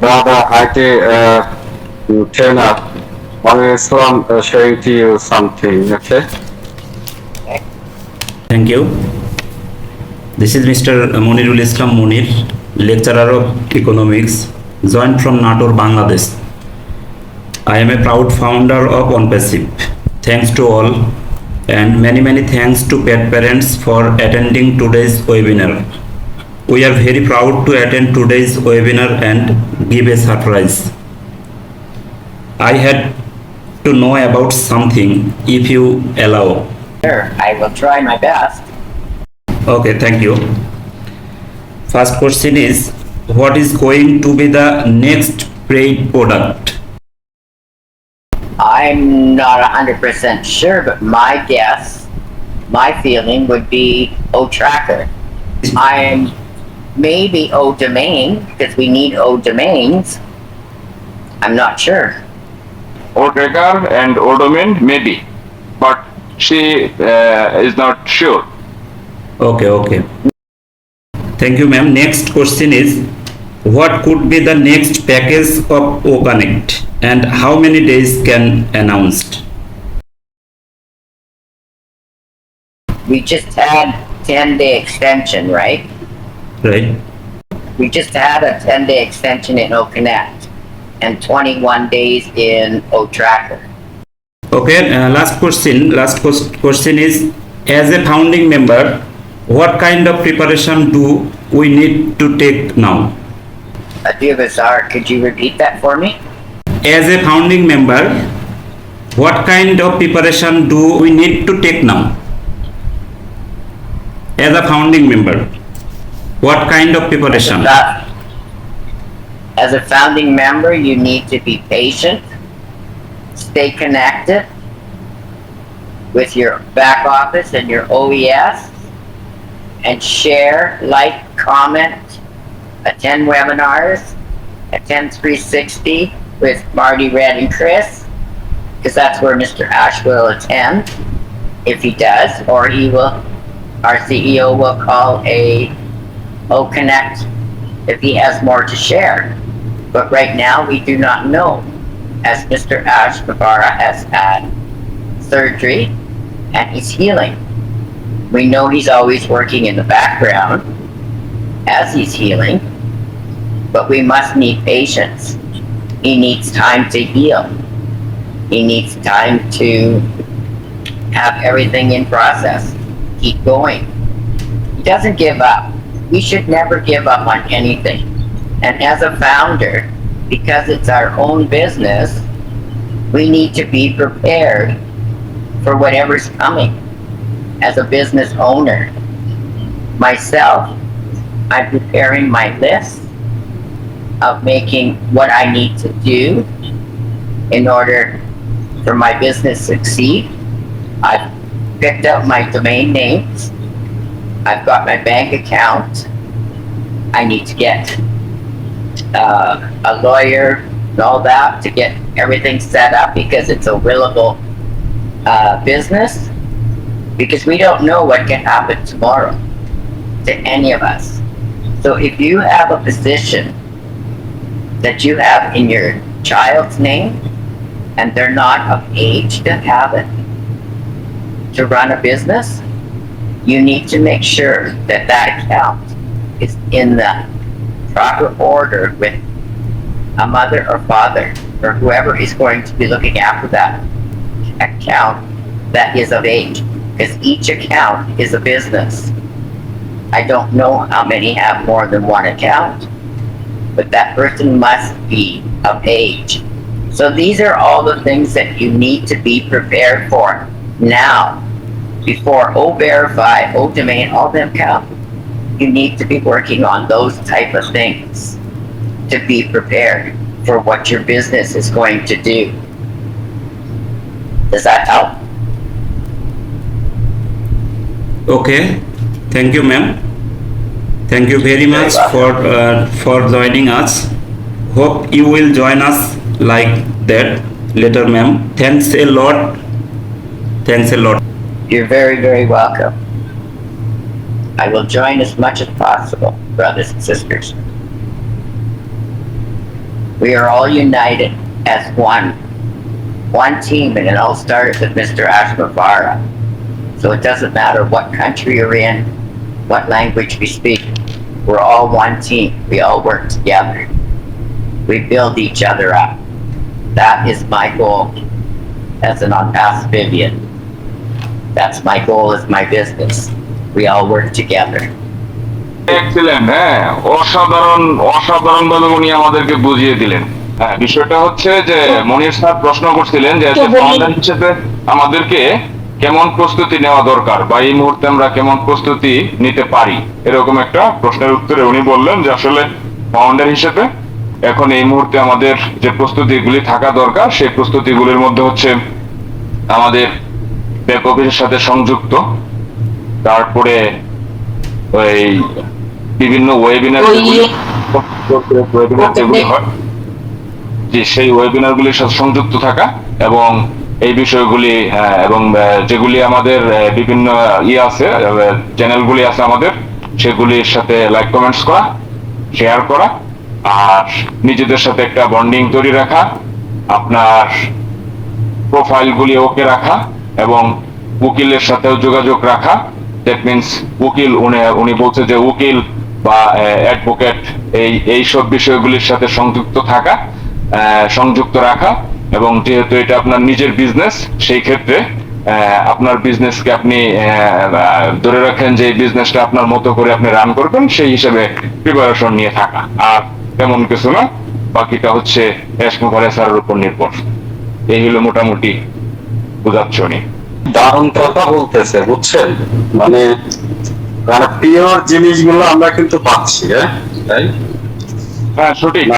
Brother IT trainer, I from sharing to you something, okay? Thank you. This is Mr. Monirul Islam Munir, lecturer of economics, joined from Nator, Bangladesh. I am a proud founder of Onpassive. Thanks to all, and many thanks to pet parents for attending today's webinar. We are very proud to attend today's webinar and give a surprise. I had to know about something, if you allow. Sure, I will try my best. Okay, thank you. First question is, what is going to be the next paid product? I'm not 100% sure, but my guess, my feeling would be O Tracker. I'm maybe O Domain, because we need O domains. I'm not sure. O-Tracker and O-Domain, maybe, but she is not sure. Okay. Thank you, ma'am. Next question is, what could be the next package of oconnect and how many days can announced? We just had 10-day extension, right? Right. We just had a 10-day extension in oconnect and 21 days in O Tracker. Okay, last question. Question is, as a founding member, what kind of preparation do we need to take now? Adivasar, could you repeat that for me? As a founding member, what kind of preparation do we need to take now? As a founding member, what kind of preparation? As a founding member, you need to be patient, stay connected with your back office and your OES, and share, like, comment, attend webinars, attend 360 with Marty, Red, and Chris, because that's where Mr. Ash will attend, if he does, or he will, our CEO will call a oconnect if he has more to share. But right now, we do not know, as Mr. Ash Navarra has had surgery and he's healing. We know he's always working in the background as he's healing, but we must need patience. He needs time to heal. He needs time to have everything in process. Keep going. He doesn't give up. We should never give up on anything. And as a founder, because it's our own business, we need to be prepared for whatever's coming. As a business owner, myself, I'm preparing my list of making what I need to do in order for my business to succeed. I've picked up my domain names. I've got my bank account. I need to get a lawyer and all that to get everything set up because it's a willable business. Because we don't know what can happen tomorrow to any of us. So if you have a position that you have in your child's name and they're not of age to have it, to run a business, you need to make sure that that account is in the proper order with a mother or father or whoever is going to be looking after that account that is of age. Because each account is a business. I don't know how many have more than one account, but that person must be of age. So these are all the things that you need to be prepared for now. Before O-Verify, O-Domain, all them count, you need to be working on those type of things to be prepared for what your business is going to do. Does that help? Okay, thank you, ma'am. Thank you very much for joining us. Hope you will join us like that later, ma'am. Thanks a lot. You're very, very welcome. I will join as much as possible, brothers and sisters. We are all united as one team, and it all started with Mr. Ashmavara. So it doesn't matter what country you're in, what language we speak. We're all one team. We all work together. We build each other up. That is my goal as an Onpassive. That's my goal as my business. We all work together. Excellent, হ্যাঁ, অসাধারণ ভাবে উনি আমাদেরকে বুঝিয়ে দিলেন। হ্যাঁ, বিষয়টা হচ্ছে যে মনির স্যার প্রশ্ন করছিলেন যে ফাউন্ডার হিসেবে আমাদেরকে কেমন প্রস্তুতি নেওয়া দরকার বা এই মুহূর্তে আমরা কেমন প্রস্তুতি নিতে পারি, এরকম একটা প্রশ্নের উত্তরে উনি বললেন যে আসলে ফাউন্ডার হিসেবে এখন এই মুহূর্তে আমাদের যে প্রস্তুতিগুলি থাকা দরকার সেই প্রস্তুতিগুলির মধ্যে হচ্ছে আমাদের ব্যাক অফিসের সাথে সংযুক্ত, তারপরে ওই বিভিন্ন ওয়েবিনার যেগুলি হয় যে সেই ওয়েবিনার গুলির সাথে সংযুক্ত থাকা এবং এই বিষয়গুলি, এবং যেগুলি আমাদের বিভিন্ন আছে চ্যানেলগুলি আছে আমাদের, সেগুলির সাথে লাইক কমেন্টস করা, শেয়ার করা, আর নিজেদের সাথে একটা বন্ডিং তৈরি রাখা, আপনার প্রোফাইলগুলি ওকে রাখা এবং উকিলের সাথেও যোগাযোগ রাখা। দ্যাট মিনস উকিল, উনি বলছে যে উকিল বা অ্যাডভোকেট এই সব বিষয়গুলির সাথে সংযুক্ত রাখা, এবং যেহেতু এটা আপনার নিজের বিজনেস, সেই ক্ষেত্রে আপনার বিজনেসকে আপনি ধরে রাখেন যে এই বিজনেসটা আপনার মতো করে আপনি রান করবেন, সেই হিসেবে প্রিপারেশন নিয়ে থাকা, আর তেমন কিছু না। বাকিটা হচ্ছে স্যারের উপর নির্ভর। এই হলো মোটামুটি বোঝাচ্ছে উনি। দারুণ কথা বলতেছে, বুঝছেন, মানে পিওর জিনিসগুলো আমরা কিন্তু পাচ্ছি, হ্যাঁ, তাই হ্যাঁ, সঠিক।